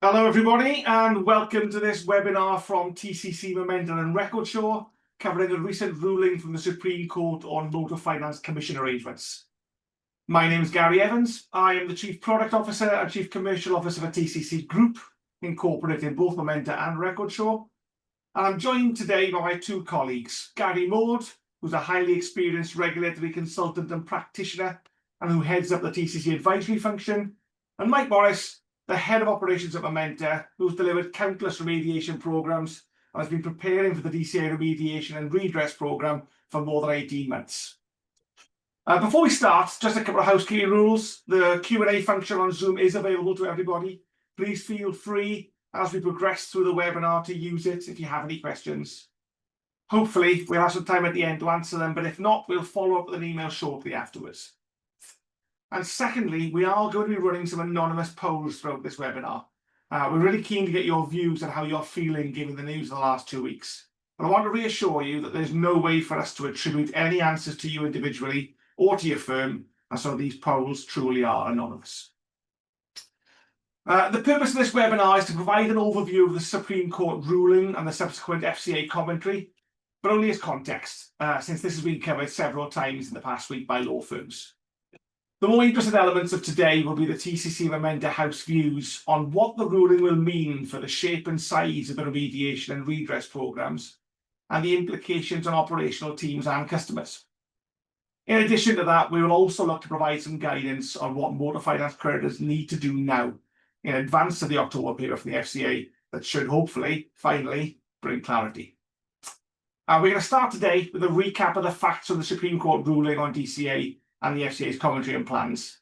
Hello everybody and welcome to this webinar from TCC Momenta and Recordsure covering a recent ruling from the Supreme Court on motor finance commission arrangements. My name is Gary Evans. I am the Chief Product Officer and Chief Commercial Officer for TCC Group, incorporating both Momenta and Recordsure. And I'm joined today by my two colleagues, Gary Maud, who's a highly experienced regulatory consultant and practitioner and who heads up the TCC advisory function, and Mike Morris, the head of operations at Momenta, who's delivered countless remediation programs and has been preparing for the DCA remediation and redress program for more than 18 months. Before we start, just a couple of housekeeping rules. The Q&A function on Zoom is available to everybody. Please feel free as we progress through the webinar to use it if you have any questions. Hopefully, we'll have some time at the end to answer them, but if not, we'll follow up with an email shortly afterwards. And secondly, we are going to be running some anonymous polls throughout this webinar. We're really keen to get your views on how you're feeling given the news of the last 2 weeks. But I want to reassure you that there's no way for us to attribute any answers to you individually or to your firm, and so these polls truly are anonymous. The purpose of this webinar is to provide an overview of the Supreme Court ruling and the subsequent FCA commentary, but only as context, since this has been covered several times in the past week by law firms. The more interesting elements of today will be the TCC Momenta House views on what the ruling will mean for the shape and size of the remediation and redress programs and the implications on operational teams and customers. In addition to that, we will also look to provide some guidance on what motor finance creditors need to do now in advance of the October paper from the FCA that should hopefully, finally, bring clarity. We're going to start today with a recap of the facts of the Supreme Court ruling on DCA and the FCA's commentary and plans.